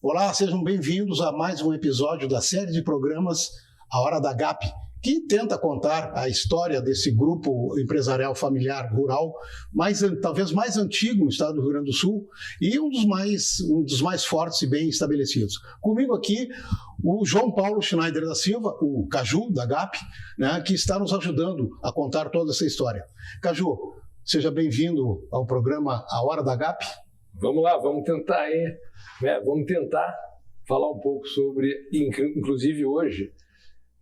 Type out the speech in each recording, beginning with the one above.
Olá, sejam bem-vindos a mais um episódio da série de programas A Hora da GAP, que tenta contar a história desse grupo empresarial familiar rural, talvez mais antigo no estado do Rio Grande do Sul e um dos mais fortes e bem estabelecidos. Comigo aqui, o João Paulo Schneider da Silva, o Caju da GAP, né, que está nos ajudando a contar toda essa história. Caju, seja bem-vindo ao programa A Hora da GAP. Vamos lá, vamos tentar aí, né? Vamos tentar falar um pouco sobre, inclusive hoje,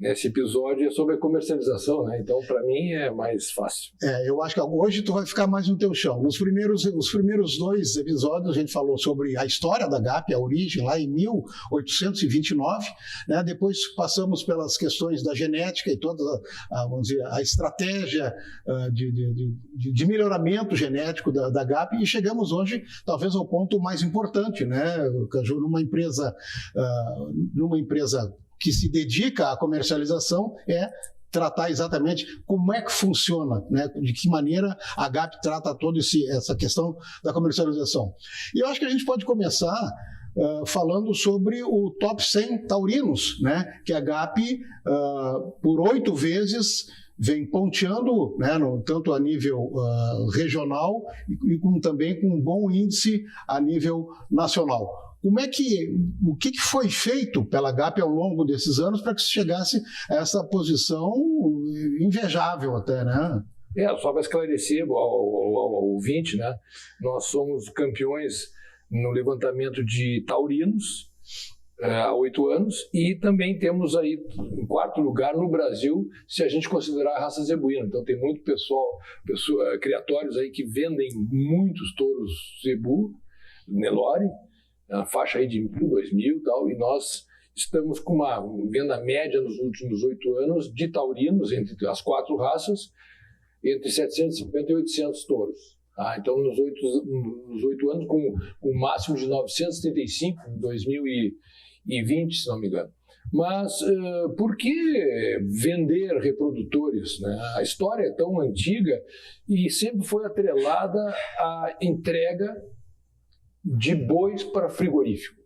nesse episódio é sobre a comercialização, né? Então, para mim, é mais fácil. Eu acho que hoje tu vai ficar mais no teu chão. Os primeiros dois episódios, a gente falou sobre a história da GAP, a origem, lá em 1829. Né? Depois passamos pelas questões da genética e toda vamos dizer, a estratégia de melhoramento genético da GAP e chegamos hoje, talvez, ao ponto mais importante, né, Caju, numa empresa que se dedica à comercialização, é tratar exatamente como é que funciona, né? De que maneira a GAP trata toda essa questão da comercialização. E eu acho que a gente pode começar falando sobre o Top 100 Taurinos, né? Que a GAP, por 8 vezes, vem ponteando, né, tanto a nível regional e também com um bom índice a nível nacional. O que foi feito pela GAP ao longo desses anos para que se chegasse a essa posição invejável até, né? Só para esclarecer ao ouvinte, né? Nós somos campeões no levantamento de taurinos há 8 anos e também temos aí em 4º lugar no Brasil, se a gente considerar a raça zebuína. Então tem muito criatórios aí que vendem muitos touros zebu, Nelore, na faixa aí de 1.000, 2.000 e tal, e nós estamos com uma venda média nos últimos 8 anos de taurinos, entre as 4 raças, entre 750 e 800 touros. Tá? Então, nos 8 anos, com um máximo de 935 em 2020, se não me engano. Mas por que vender reprodutores? Né? A história é tão antiga e sempre foi atrelada à entrega de bois para frigorífico.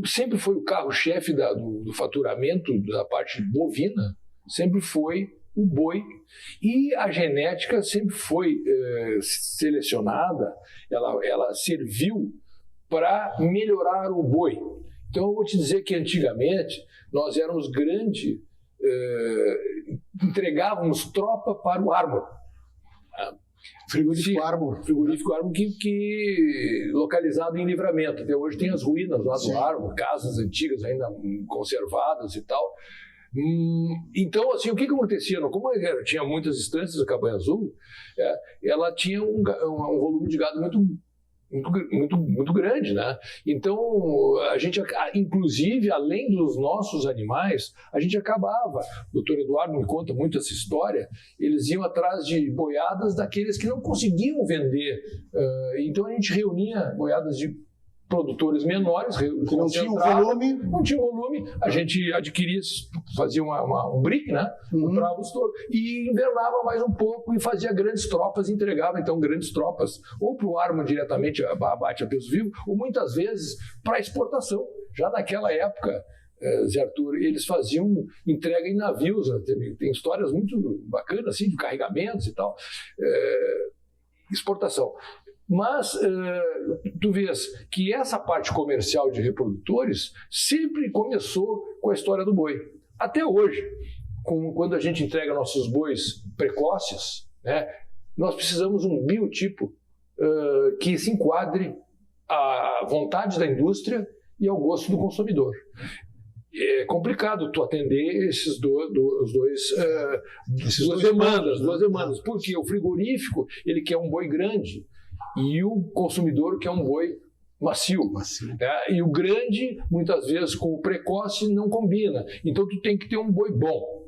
Sempre foi o carro-chefe do faturamento da parte bovina, sempre foi o boi, e a genética sempre foi selecionada, ela serviu para melhorar o boi. Então eu vou te dizer que antigamente nós éramos entregávamos tropa para o Armor. Frigorífico Armor. Frigorífico Armor que localizado em Livramento. Até hoje tem as ruínas lá do Armor, casas antigas ainda conservadas e tal. Então, assim, o que acontecia? Como tinha muitas estâncias da Cabanha Azul, ela tinha um volume de gado muito grande, né? Então, a gente, inclusive, além dos nossos animais, a gente acabava, o Dr. Eduardo me conta muito essa história, eles iam atrás de boiadas daqueles que não conseguiam vender. Então, a gente reunia boiadas de produtores menores, que não tinham volume. Não tinha volume, a gente adquiria, fazia um brick, né? Comprava os touros e invernava mais um pouco e fazia grandes tropas, entregava então grandes tropas, ou para o Armor diretamente, abate a peso vivo, ou muitas vezes para exportação. Já naquela época, Zé Arthur, eles faziam entrega em navios, tem histórias muito bacanas, assim, de carregamentos e tal, exportação. Mas tu vês que essa parte comercial de reprodutores sempre começou com a história do boi. Até hoje, quando a gente entrega nossos bois precoces, né, nós precisamos de um biotipo que se enquadre à vontade da indústria e ao gosto do consumidor. É complicado tu atender essas duas demandas, porque o frigorífico ele quer um boi grande e o consumidor quer um boi macio. E o grande, muitas vezes, com o precoce não combina. Então tu tem que ter um boi bom.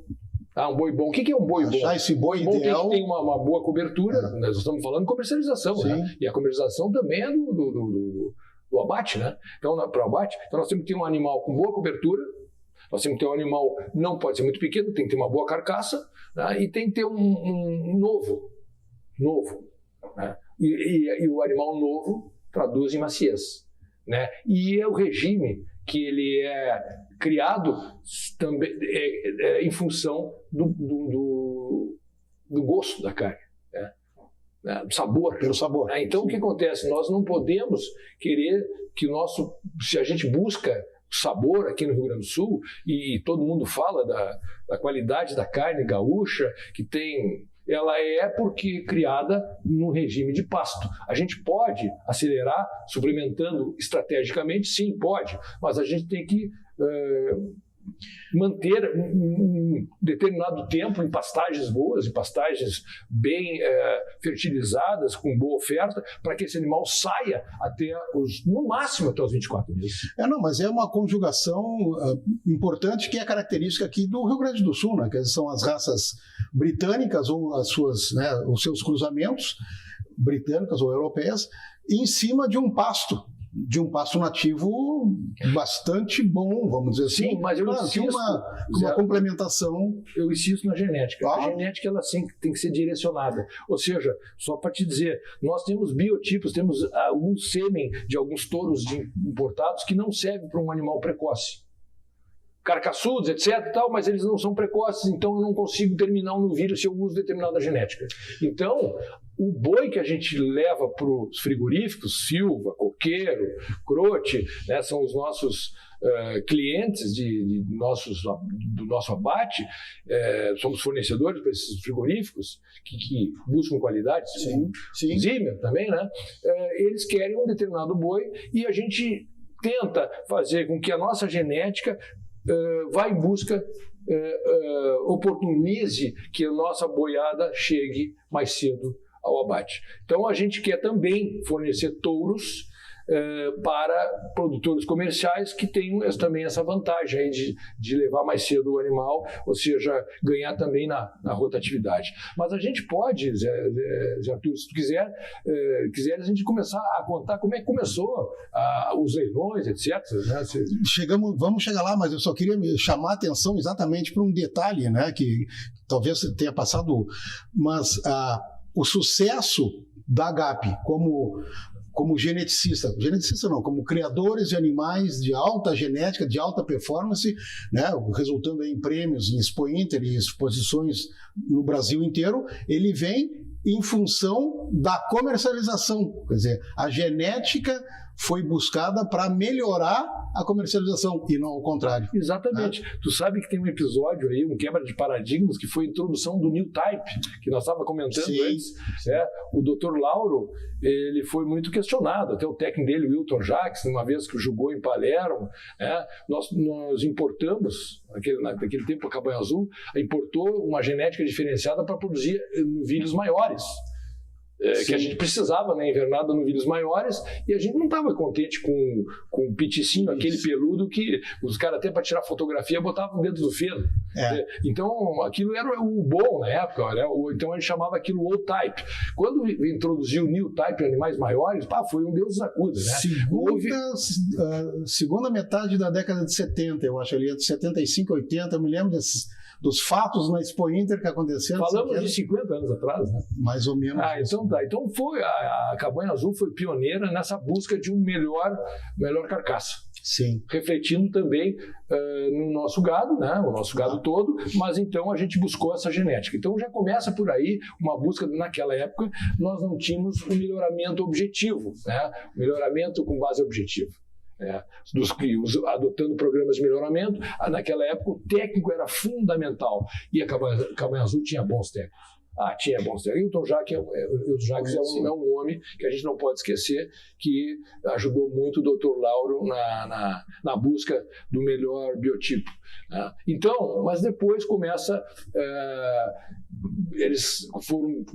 Um boi bom. O que é um boi bom? Achar esse boi ideal. Tem uma boa cobertura. Nós estamos falando de comercialização, né? E a comercialização também é do abate, né? Então, para o abate, então nós temos que ter um animal com boa cobertura. Nós temos que ter um animal, não pode ser muito pequeno, tem que ter uma boa carcaça, né? E tem que ter um novo. Né? E o animal novo traduz em maciez. né? E é o regime que ele é criado também em função do gosto da carne, né? Do sabor. Pelo sabor. Então, o que acontece? Nós não podemos querer que se a gente busca sabor aqui no Rio Grande do Sul, e todo mundo fala da qualidade da carne gaúcha, ela é porque criada no regime de pasto. A gente pode acelerar suplementando estrategicamente? Sim, pode, mas a gente tem que manter um determinado tempo em pastagens boas, em pastagens bem fertilizadas, com boa oferta, para que esse animal saia no máximo até os 24 meses. Mas é uma conjugação importante que é característica aqui do Rio Grande do Sul, né? Que são as raças britânicas ou os seus cruzamentos britânicas ou europeias em cima de um pasto nativo bastante bom, vamos dizer assim. Sim, mas eu insisto, uma complementação. Eu insisto na genética. A genética ela sim tem que ser direcionada. Ou seja, só para te dizer, nós temos biotipos, temos alguns sêmen de alguns touros importados que não servem para um animal precoce. Carcaçudos, etc. Mas eles não são precoces, então eu não consigo terminar um novilho se eu uso determinada genética. Então, o boi que a gente leva para os frigoríficos, Silva, Coqueiro, Crote, né, são os nossos clientes do nosso abate, somos fornecedores para esses frigoríficos que buscam qualidade, sim. Zimmer também, né? Eles querem um determinado boi e a gente tenta fazer com que a nossa genética vá em busca, oportunize que a nossa boiada chegue mais cedo ao abate. Então a gente quer também fornecer touros para produtores comerciais que tenham também essa vantagem aí de levar mais cedo o animal, ou seja, ganhar também na rotatividade. Mas a gente pode, Zé Arthur, se tu quiser a gente começar a contar como é que começou os leilões, etc. Né? Vamos chegar lá, mas eu só queria chamar a atenção exatamente para um detalhe, né, que talvez tenha passado, mas o sucesso da Agape como como criadores de animais de alta genética, de alta performance, né, resultando em prêmios em Expo Inter e exposições no Brasil inteiro, ele vem em função da comercialização. Quer dizer, a genética foi buscada para melhorar a comercialização e não ao contrário. Exatamente. Tu sabe que tem um episódio aí, um quebra de paradigmas, que foi a introdução do New Type, que nós estávamos comentando antes. O Dr. Lauro, ele foi muito questionado, até o técnico dele, o Wilton Jacques, uma vez que jogou em Palermo, nós importamos, naquele tempo a Cabanha Azul, importou uma genética diferenciada para produzir novilhos maiores. Que a gente precisava, né, invernada novilhos maiores, e a gente não estava contente com o piticinho, aquele peludo que os caras até para tirar fotografia botavam dentro do feno. Então aquilo era o bom na época, né? Então a gente chamava aquilo old type. Quando introduziu o new type, animais maiores, foi um Deus acuda, né? Segunda metade da década de 70, eu acho, ali de 75, 80, eu me lembro dos fatos na Expo Inter que aconteceram. Falamos de 50 anos atrás, né? Mais ou menos. Então tá. Então a Cabanha Azul foi pioneira nessa busca de um melhor carcaça. Sim. Refletindo também no nosso gado, né? O nosso gado todo, mas então a gente buscou essa genética. Então já começa por aí uma busca. Naquela época nós não tínhamos um melhoramento objetivo, né? Melhoramento com base objetiva. Adotando programas de melhoramento, naquela época o técnico era fundamental e a Cabanha Azul tinha bons técnicos. Tinha bons técnicos. E o Jacques é um homem que a gente não pode esquecer, que ajudou muito o Dr. Lauro na busca do melhor biotipo. Então, mas depois eles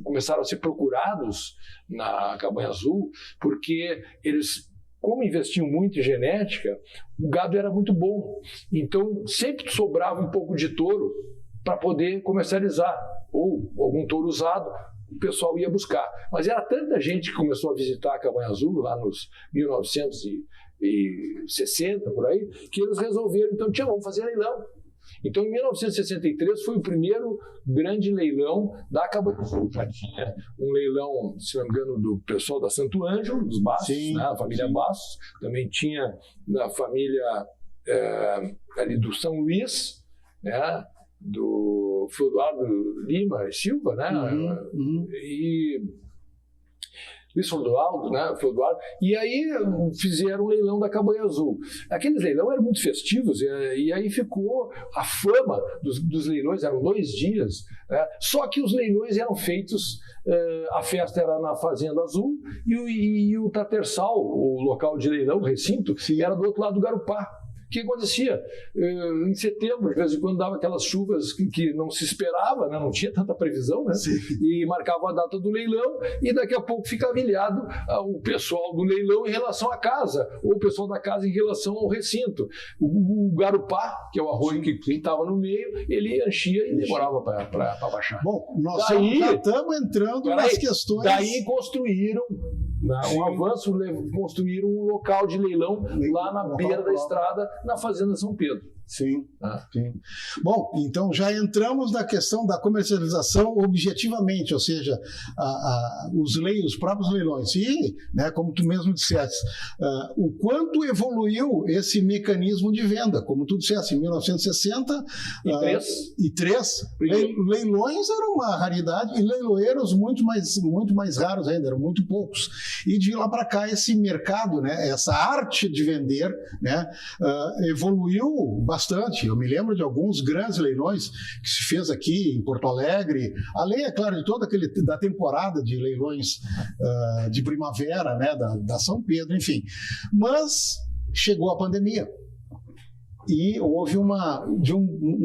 começaram a ser procurados na Cabanha Azul, porque eles, como investiam muito em genética, o gado era muito bom. Então, sempre sobrava um pouco de touro para poder comercializar. Ou algum touro usado, o pessoal ia buscar. Mas era tanta gente que começou a visitar a Cabanha Azul, lá nos 1960, por aí, que eles resolveram, então, vamos fazer leilão. Então, em 1963 foi o primeiro grande leilão da Cabanha Azul. Já tinha um leilão, se não me engano, do pessoal da Santo Ângelo, dos Bastos, né, a família Bastos. Também tinha da família ali do São Luís, né, do Flodoaldo Lima Silva, né, e Luiz Flodoaldo, né? E aí fizeram um leilão da Cabanha Azul. Aqueles leilões eram muito festivos e aí ficou a fama dos leilões, eram 2 dias, né? Só que os leilões eram feitos, a festa era na Fazenda Azul e o Tatersal, o local de leilão, o recinto, era do outro lado do Garupá. O que acontecia? Em setembro, de vez em quando, dava aquelas chuvas que não se esperava, né? Não tinha tanta previsão, né? E marcava a data do leilão e daqui a pouco ficava ilhado o pessoal do leilão em relação à casa, ou o pessoal da casa em relação ao recinto. O Garupá, que é o arroio que estava no meio, ele enchia e demorava para baixar. Bom, nós já estamos entrando nas questões... Daí construíram um avanço, construíram um local de leilão lá na beira da estrada, na Fazenda São Pedro. Sim. Bom, então já entramos na questão da comercialização objetivamente, ou seja, os próprios leilões. E, né, como tu mesmo disseste, o quanto evoluiu esse mecanismo de venda. Como tu disseste, em 1963, leilões eram uma raridade e leiloeiros muito mais raros ainda, eram muito poucos. E de lá para cá esse mercado, né, essa arte de vender, né, evoluiu bastante. Eu me lembro de alguns grandes leilões que se fez aqui em Porto Alegre, além, é claro, de toda da temporada de leilões de primavera, né, da São Pedro, enfim. Mas chegou a pandemia e houve um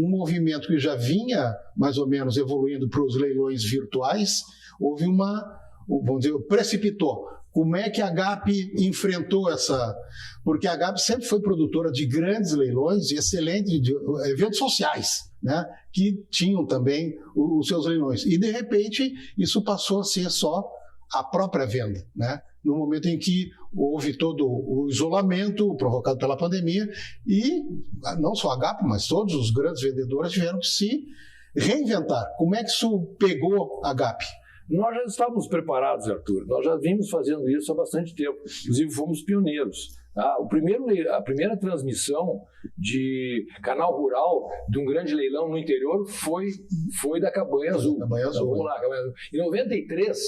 movimento que já vinha mais ou menos evoluindo para os leilões virtuais, houve vamos dizer, precipitou. Como é que a GAP enfrentou essa... Porque a GAP sempre foi produtora de grandes leilões e excelentes de eventos sociais, né, que tinham também os seus leilões. E, de repente, isso passou a ser só a própria venda, né, no momento em que houve todo o isolamento provocado pela pandemia e não só a GAP, mas todos os grandes vendedores tiveram que se reinventar. Como é que isso pegou a GAP? Nós já estávamos preparados, Arthur. Nós já vimos fazendo isso há bastante tempo. Inclusive, fomos pioneiros. A primeira transmissão de canal rural de um grande leilão no interior foi da Cabanha Azul. Cabanha Azul. Então, vamos lá, Cabanha Azul. Em 93,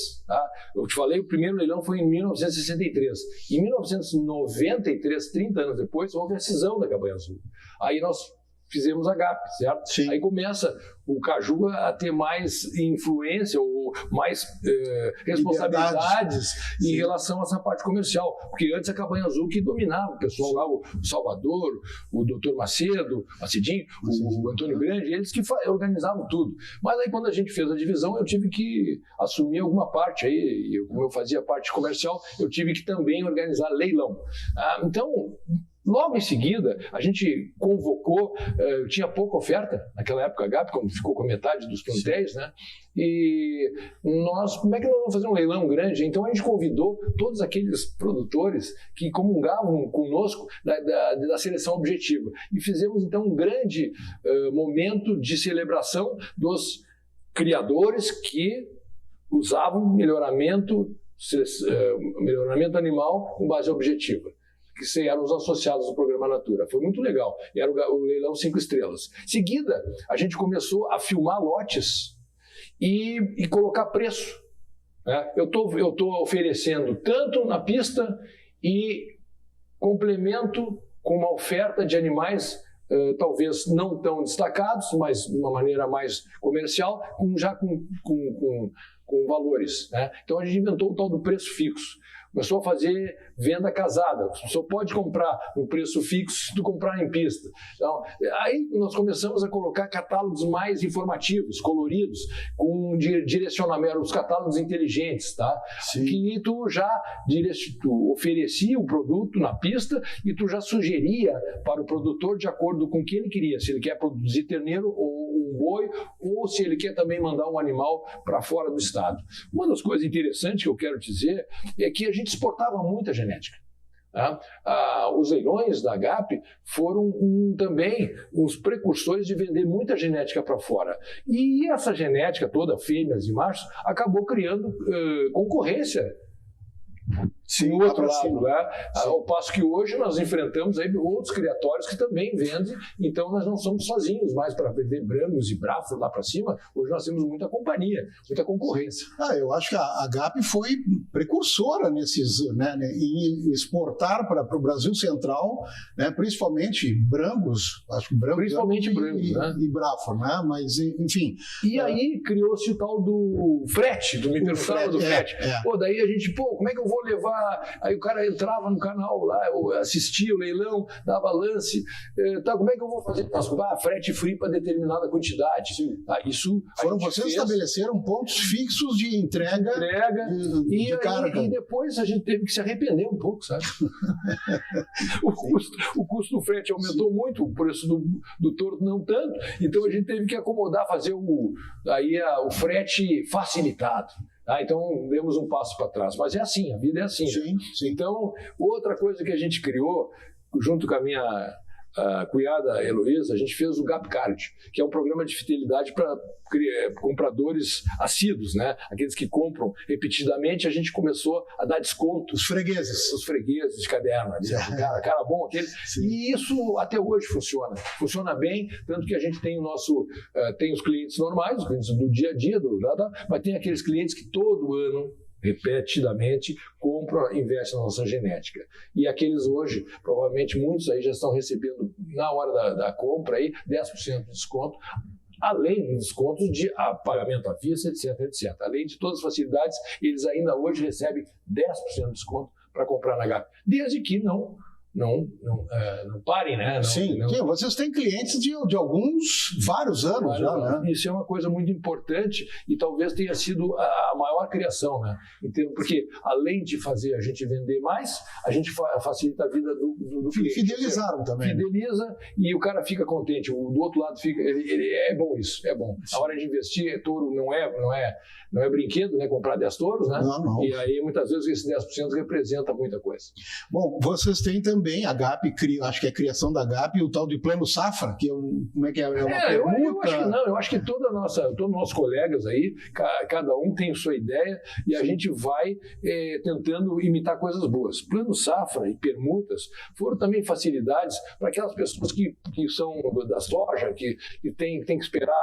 eu te falei, o primeiro leilão foi em 1963. Em 1993, 30 anos depois, houve a cisão da Cabanha Azul. Aí nós fizemos a GAP, certo? Sim. Aí começa o Caju a ter mais influência ou mais responsabilidades em relação a essa parte comercial. Porque antes a Cabanha Azul que dominava o pessoal lá, o Salvador, o Dr. Macidinho, o Antônio Grande, eles que organizavam tudo. Mas aí quando a gente fez a divisão, eu tive que assumir alguma parte aí, como eu fazia parte comercial, eu tive que também organizar leilão. Então, logo em seguida, a gente convocou, tinha pouca oferta naquela época, a GAP, quando ficou com metade dos plantéis, né? E como é que nós vamos fazer um leilão grande? Então a gente convidou todos aqueles produtores que comungavam conosco da seleção objetiva. E fizemos então um grande momento de celebração dos criadores que usavam melhoramento animal com base objetiva, que eram os associados do Programa Natura. Foi muito legal. Era o leilão 5 estrelas. Em seguida, a gente começou a filmar lotes e colocar preço. Né? Eu tô oferecendo tanto na pista e complemento com uma oferta de animais talvez não tão destacados, mas de uma maneira mais comercial, já com valores. Né? Então a gente inventou o tal do preço fixo. Começou a fazer venda casada. A pessoa pode comprar no preço fixo se tu comprar em pista. Então, aí nós começamos a colocar catálogos mais informativos, coloridos, com direcionamento, os catálogos inteligentes, tá? Sim. Que tu oferecia o produto na pista e tu já sugeria para o produtor de acordo com o que ele queria. Se ele quer produzir terneiro ou um boi, ou se ele quer também mandar um animal para fora do estado. Uma das coisas interessantes que eu quero dizer é que a gente exportava muita genética. Os leilões da GAP foram também os precursores de vender muita genética para fora. E essa genética toda, fêmeas e machos, acabou criando concorrência. Sim, no outro lado, né? Ao passo que hoje nós enfrentamos aí outros criatórios que também vendem, então nós não somos sozinhos mais para vender Brangos e Braford lá para cima. Hoje nós temos muita companhia, muita concorrência. Eu acho que a GAP foi precursora em exportar para o Brasil Central, né, principalmente Brangos, acho que Brangos e Braford, né? Mas enfim. E aí criou-se o tal do frete, do do frete. Pô, daí a gente, como é que eu vou levar? Aí o cara entrava no canal lá, assistia o leilão, dava lance, como é que eu vou fazer? Frete free para determinada quantidade. Isso vocês estabeleceram pontos fixos de entrega de carga. E depois a gente teve que se arrepender um pouco, sabe? o custo do frete aumentou muito, o preço do torto não tanto, então a gente teve que acomodar, fazer o frete facilitado. Então, demos um passo para trás. Mas é assim, a vida é assim. Sim, sim. Então, outra coisa que a gente criou, junto com a minha cunhada Heloísa, a gente fez o Gap Card, que é um programa de fidelidade para compradores assíduos, né? Aqueles que compram repetidamente. A gente começou a dar desconto. Os fregueses de caderno. Cara bom aquele. Sim. E isso até hoje funciona. Funciona bem, tanto que a gente tem tem os clientes normais, os clientes do dia a dia, mas tem aqueles clientes que todo ano, repetidamente, compram, investem na nossa genética. E aqueles hoje, provavelmente muitos aí já estão recebendo, na hora da compra, aí, 10% de desconto, além dos descontos de pagamento à vista, etc. Além de todas as facilidades, eles ainda hoje recebem 10% de desconto para comprar na GAP, desde que não parem, né? Sim, vocês têm clientes de vários anos já, né? Isso é uma coisa muito importante e talvez tenha sido a maior criação, né? Porque além de fazer a gente vender mais, a gente facilita a vida do cliente. Fidelizaram também. Fideliza e o cara fica contente. Do outro lado fica, é bom isso, é bom. Sim. A hora de investir, touro não é brinquedo, né? Comprar 10 touros, né? Não. E aí muitas vezes esse 10% representa muita coisa. Bom, vocês têm também a GAP, acho que é a criação da GAP, o tal de Plano Safra, que como é que é? É uma permuta? Eu acho que todos os nossos colegas aí, cada um tem sua ideia e a gente vai tentando imitar coisas boas. Plano Safra e permutas foram também facilidades para aquelas pessoas que são da soja, que tem que esperar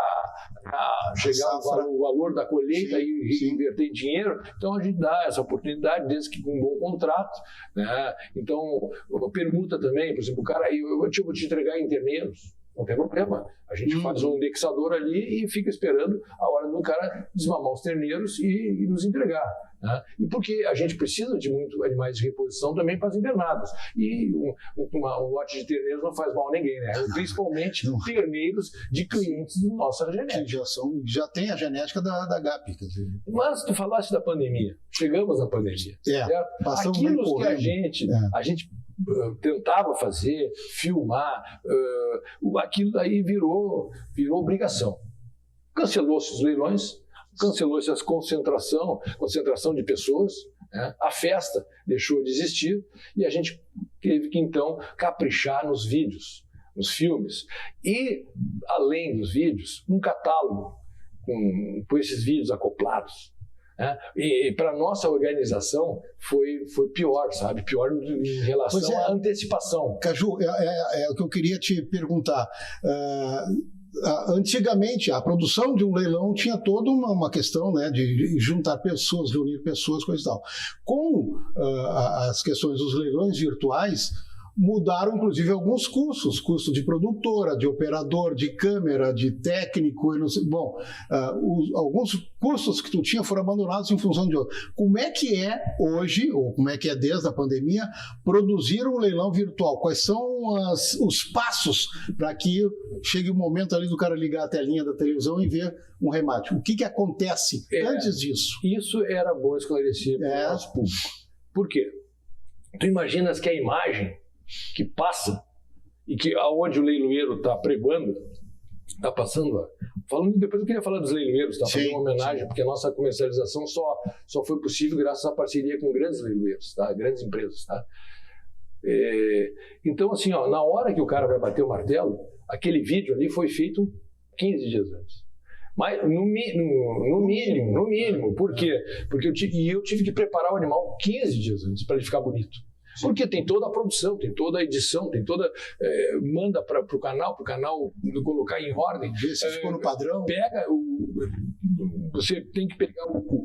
chegar o valor da colheita e inverter em dinheiro. Então a gente dá essa oportunidade, desde que com um bom contrato, né? Então, permuta também, por exemplo, o cara, eu vou te entregar em terneiros, não tem problema. A gente faz um indexador ali e fica esperando a hora do cara desmamar os terneiros e nos entregar. Né? E porque a gente precisa de muitos animais de reposição também para as invernadas. E um lote de terneiros não faz mal a ninguém, né? Principalmente terneiros de clientes da nossa genética. Que já tem a genética da GAP. Quer dizer. Mas tu falaste da pandemia. Chegamos na pandemia. Certo? Aquilo que a gente tentava fazer, filmar, aquilo daí virou obrigação. Cancelou-se os leilões, cancelou-se a concentração de pessoas, né? A festa deixou de existir e a gente teve que então caprichar nos vídeos, nos filmes. E, além dos vídeos, um catálogo com esses vídeos acoplados. E para nossa organização foi pior, sabe? Pior em relação à antecipação. Caju, é o que eu queria te perguntar. Antigamente, a produção de um leilão tinha toda uma questão, né, de juntar pessoas, reunir pessoas, coisa e tal. Com as questões dos leilões virtuais, mudaram, inclusive, alguns custos. Custo de produtora, de operador, de câmera, de técnico, eu não sei. Bom, alguns custos que tu tinha foram abandonados em função de outros. Como é que é hoje, ou como é que é desde a pandemia, produzir um leilão virtual? Quais são os passos para que chegue o momento ali do cara ligar a telinha da televisão e ver um remate? O que acontece antes disso? Isso era bom esclarecer para o nosso público. Por quê? Tu imaginas que a imagem que passa e que aonde o leiloeiro está pregoando, está passando. Falando depois, eu queria falar dos leiloeiros, fazer uma homenagem, porque a nossa comercialização só foi possível graças à parceria com grandes leiloeiros, grandes empresas. Então, assim, ó, na hora que o cara vai bater o martelo, aquele vídeo ali foi feito 15 dias antes. Mas no mínimo. Por quê? Porque eu tive que preparar o animal 15 dias antes para ele ficar bonito. Porque tem toda a produção, tem toda a edição, tem toda... manda para o canal colocar em ordem. Ver se ficou no padrão. Você tem que pegar o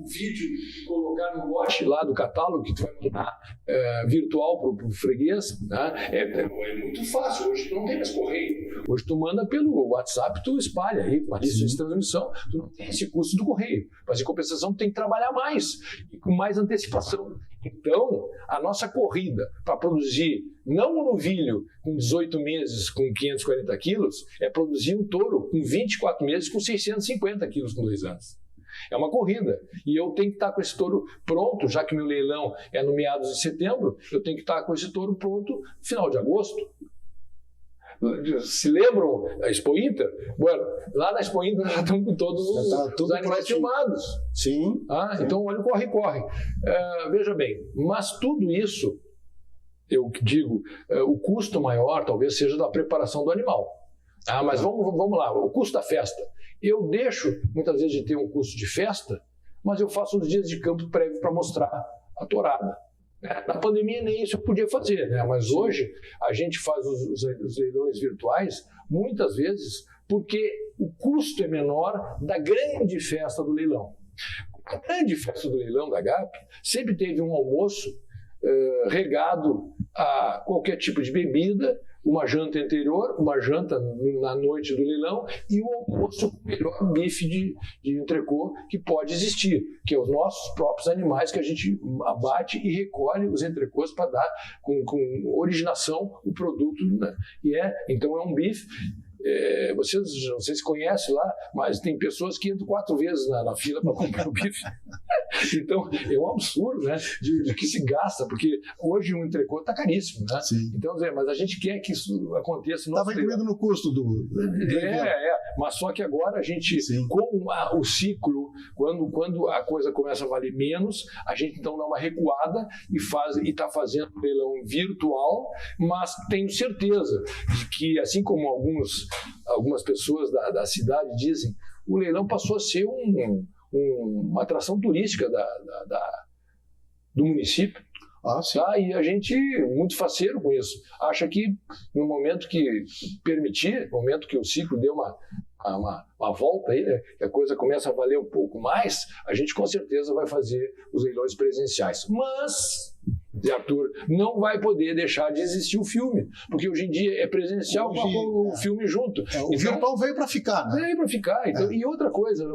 vídeo e colocar no lote lá do catálogo que tu vai mandar virtual para o freguês. Né? É muito fácil. Hoje tu não tem mais correio. Hoje tu manda pelo WhatsApp, tu espalha aí, uma lista de transmissão. Tu não tem esse custo do correio. Mas em compensação tu tem que trabalhar mais e com mais antecipação. Então, a nossa corrida para produzir, não um novilho com 18 meses com 540 quilos, é produzir um touro com 24 meses com 650 quilos com 2 anos. É uma corrida. E eu tenho que estar com esse touro pronto, já que meu leilão é no meados de setembro, eu tenho que estar com esse touro pronto no final de agosto. Se lembram da Expo Inter? Bueno, lá na Expo Inter já estão com todos os animais filmados. Sim. Sim. Então, olha o corre-corre. Veja bem, mas tudo isso, eu digo, o custo maior talvez seja da preparação do animal. Mas vamos lá, o custo da festa. Eu deixo, muitas vezes, de ter um custo de festa, mas eu faço os dias de campo prévio para mostrar a tourada. Na pandemia nem isso eu podia fazer, né? Mas hoje a gente faz os leilões virtuais muitas vezes porque o custo é menor da grande festa do leilão. A grande festa do leilão da GAP sempre teve um almoço regado a qualquer tipo de bebida, uma janta anterior, uma janta na noite do leilão e o almoço com o melhor bife de entrecô que pode existir, que é os nossos próprios animais que a gente abate e recolhe os entrecôs para dar com originação o produto, né? Então é um bife. Vocês não sei se conhecem lá, mas tem pessoas que entram 4 vezes na fila para comprar o bife. Então, é um absurdo, né? De que se gasta, porque hoje um entrecô está caríssimo, né? Sim. Então, mas a gente quer que isso aconteça. Estava incluído no custo do mas só que agora a gente, com o ciclo, quando a coisa começa a valer menos, a gente então dá uma recuada e está fazendo um leilão virtual, mas tenho certeza de que, assim como algumas pessoas da cidade dizem, o leilão passou a ser uma atração turística do município. E a gente, muito faceiro com isso, acha que no momento que permitir, no momento que o ciclo deu uma volta aí, né, que a coisa começa a valer um pouco mais, a gente com certeza vai fazer os leilões presenciais. Mas, Arthur, não vai poder deixar de existir o filme, porque hoje em dia é presencial com o filme junto. O virtual veio para ficar, né? Veio para ficar. Então, e outra coisa,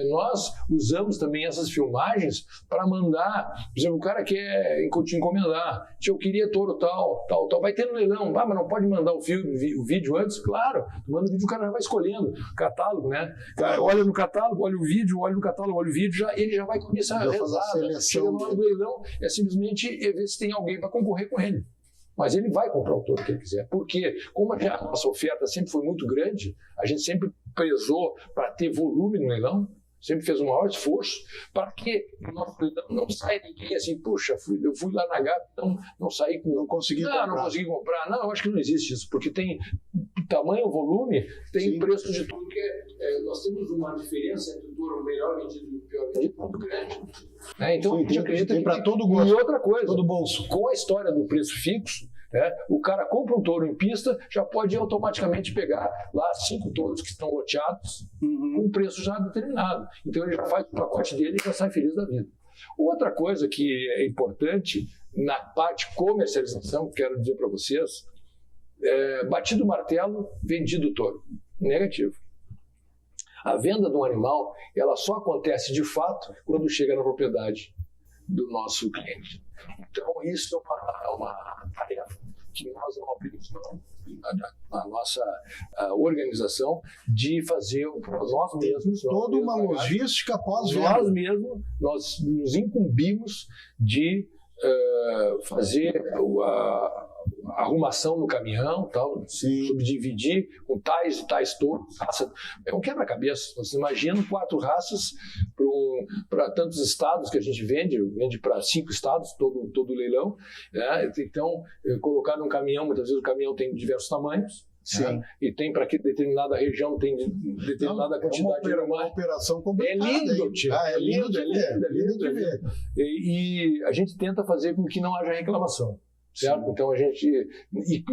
nós usamos também essas filmagens para mandar, por exemplo, o cara quer te encomendar, eu queria touro tal, vai ter no leilão, mas não pode mandar o vídeo antes? Claro, manda o vídeo, o cara já vai escolhendo, catálogo, né? Cara, olha no catálogo, olha o vídeo, olha no catálogo, olha o vídeo, ele já vai começar a rezar. Chega no hora do leilão, é simplesmente ver se tem alguém para concorrer com ele. Mas ele vai comprar o touro que ele quiser. Porque, como a nossa oferta sempre foi muito grande, a gente sempre prezou para ter volume no leilão, sempre fez um maior esforço para que o nosso leilão não saia ninguém assim, puxa, eu fui lá na GAP, não saí com... Não consegui comprar. Não, eu acho que não existe isso, porque tem tamanho, volume, tem preço de tudo que nós temos uma diferença entre o touro melhor vendido e o pior vendido muito grande. Então a gente acredita que para todo gosto. E outra coisa, todo bolso. Com a história do preço fixo, o cara compra um touro em pista, já pode automaticamente pegar lá 5 touros que estão loteados com um preço já determinado. Então ele já faz o pacote dele e já sai feliz da vida. Outra coisa que é importante na parte comercialização, quero dizer para vocês, batido o martelo, vendido o touro. Negativo. A venda de um animal, ela só acontece de fato quando chega na propriedade do nosso cliente. Então, isso é uma tarefa que nós não abrimos mão na nossa organização de fazer nós mesmos. Toda uma logística pós-venda. Nós mesmos, nós nos incumbimos de fazer a arrumação no caminhão, subdividir com tais e tais touros. É um quebra-cabeça. Você imagina 4 raças para tantos estados que a gente vende para 5 estados, todo o leilão, né? Então, colocar num caminhão, muitas vezes o caminhão tem diversos tamanhos, né? E tem para que determinada região tem determinada quantidade de uma operação complicada. É lindo, tio. É lindo de ver. E a gente tenta fazer com que não haja reclamação, certo? Sim. Então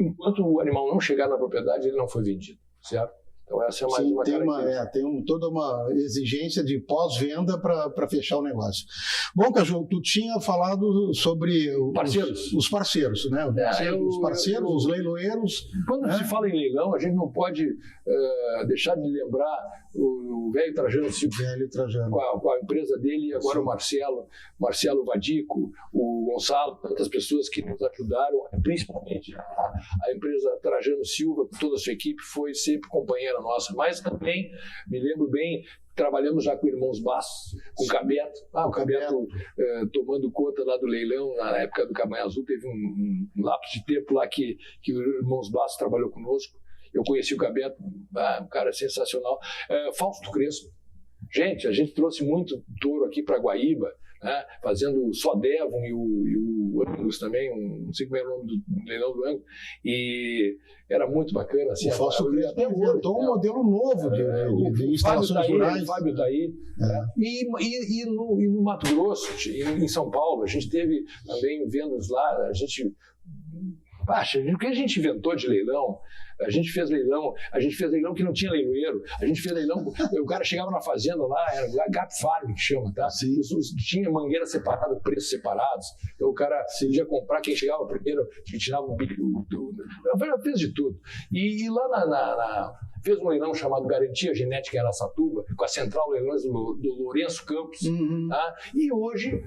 enquanto o animal não chegar na propriedade, ele não foi vendido, certo? Então essa é mais uma característica. Tem toda uma exigência de pós-venda para fechar o negócio. Bom, Caju, tu tinha falado sobre os parceiros, né? Os leiloeiros. Quando se fala em leilão, a gente não pode deixar de lembrar o velho Trajano Silva, com a empresa dele, e agora o Marcelo Vadico, o Gonçalo, tantas pessoas que nos ajudaram, principalmente a empresa Trajano Silva, com toda a sua equipe, foi sempre companheira nossa, mas também, me lembro bem, trabalhamos já com Irmãos Bastos, com o Cabeto. O Cabeto tomando conta lá do leilão, na época do Cabanha Azul, teve um lapso de tempo lá que o Irmãos Bastos trabalhou conosco. Eu conheci o Cabeto, um cara sensacional. Fausto Crespo. Gente, a gente trouxe muito touro aqui para Guaíba, né, fazendo só Devon e o Angus também, não sei como é o nome do leilão do Angus, e era muito bacana. Assim, o Fausto Crespo inventou um modelo novo de instalações rurais. O Fábio está aí. E no Mato Grosso, em São Paulo, a gente teve também vendas lá, o que a gente inventou de leilão? A gente fez leilão que não tinha leiloeiro, a gente fez leilão, o cara chegava na fazenda lá, era Gap Farm que chama, tá? Tinha mangueira separada, preços separados, então o cara podia comprar, quem chegava primeiro, que tirava o bico, fez de tudo. E lá fez um leilão chamado Garantia Genética em Araçatuba, com a Central Leilões do Lourenço Campos, tá? E hoje,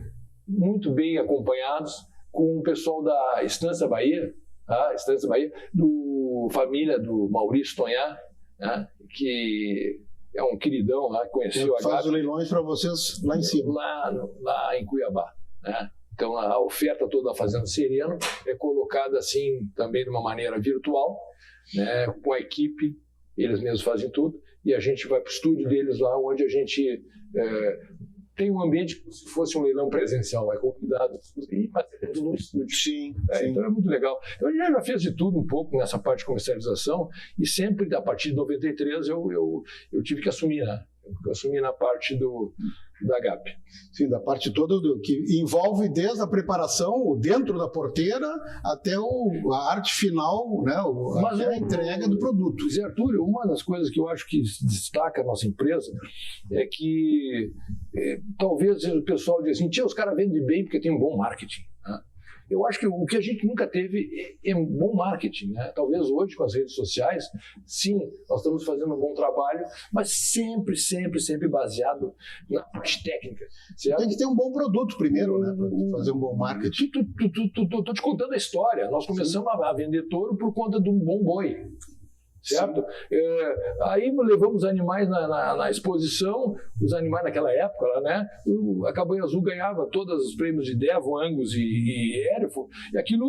muito bem acompanhados com o pessoal da Estância Bahia, família do Maurício Tonhá, né, que é um queridão lá, conheceu a faz os leilões para vocês lá em cima. Lá em Cuiabá, né? Então a oferta toda da Fazenda Sereno é colocada assim também de uma maneira virtual, né, com a equipe, eles mesmos fazem tudo, e a gente vai para o estúdio deles lá, onde a gente tem um ambiente como se fosse um leilão presencial, é convidado e fazemos no estúdio. Sim. Então é muito legal. Eu já fiz de tudo um pouco nessa parte de comercialização, e sempre, a partir de 93, eu tive que assumir, né? Eu assumi na parte da GAP. Sim, da parte toda que envolve desde a preparação, dentro da porteira, até a arte final, né? Até a entrega do produto. Zé Artúrio, uma das coisas que eu acho que destaca a nossa empresa é que talvez o pessoal diga assim, os caras vendem bem porque tem um bom marketing, né? Eu acho que o que a gente nunca teve é um bom marketing, né? Talvez hoje, com as redes sociais, sim, nós estamos fazendo um bom trabalho, mas sempre baseado na parte técnica. Certo? Tem que ter um bom produto primeiro, né? Para fazer um bom marketing. Estou te contando a história. Nós começamos a vender touro por conta de um bom boi. Certo? Aí levamos animais na exposição, os animais naquela época, né? A Cabanha Azul ganhava todos os prêmios de Devon, Angus e Hereford, e aquilo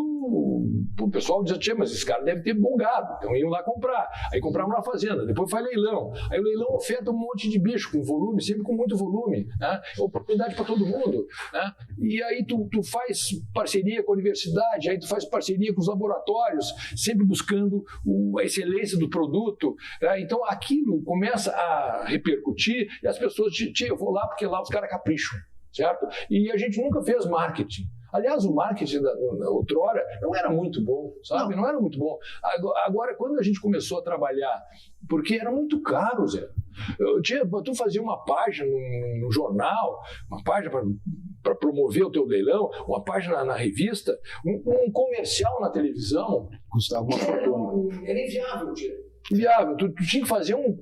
o pessoal dizia, mas esse cara deve ter bom gado, então iam lá comprar. Aí compravam na fazenda, depois faz leilão. Aí o leilão oferta um monte de bicho com volume, sempre com muito volume, né? É oportunidade para todo mundo, né? E aí tu faz parceria com a universidade, aí tu faz parceria com os laboratórios, sempre buscando a excelência do produto, né? Então aquilo começa a repercutir e as pessoas eu vou lá porque lá os caras capricham, certo? E a gente nunca fez marketing. Aliás, o marketing da outrora não era muito bom, sabe? Não era muito bom. Agora, quando a gente começou a trabalhar, porque era muito caro, Zé. Tu fazia uma página no jornal, uma página para promover o teu leilão, uma página na revista, um comercial na televisão. Custava uma fortuna. Era inviável, inviável. Tu tinha que fazer um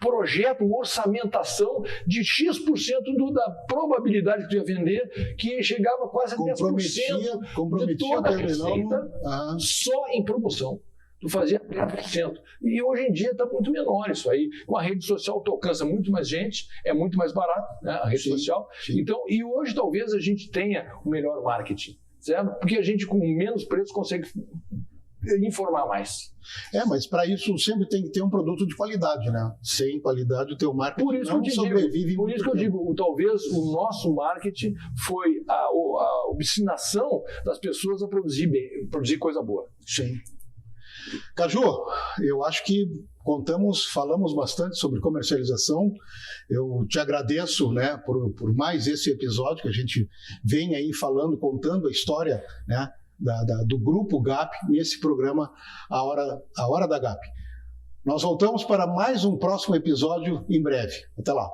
projeto, uma orçamentação de X% da probabilidade que tu ia vender, que chegava quase a 10% de toda a receita só em promoção. Tu fazia 10%. E hoje em dia está muito menor isso aí. Com a rede social tu alcança muito mais gente, é muito mais barato, né, a rede social. Sim. Então, e hoje talvez a gente tenha o melhor marketing, certo? Porque a gente com menos preço consegue informar mais. Mas para isso sempre tem que ter um produto de qualidade, né? Sem qualidade o teu marketing não sobrevive. Por isso que eu digo, talvez o nosso marketing foi a obstinação das pessoas a produzir coisa boa. Sim. Caju, eu acho que falamos bastante sobre comercialização. Eu te agradeço, né, por mais esse episódio que a gente vem aí contando a história, né, do Grupo GAP nesse programa A Hora da GAP. Nós voltamos para mais um próximo episódio em breve. Até lá.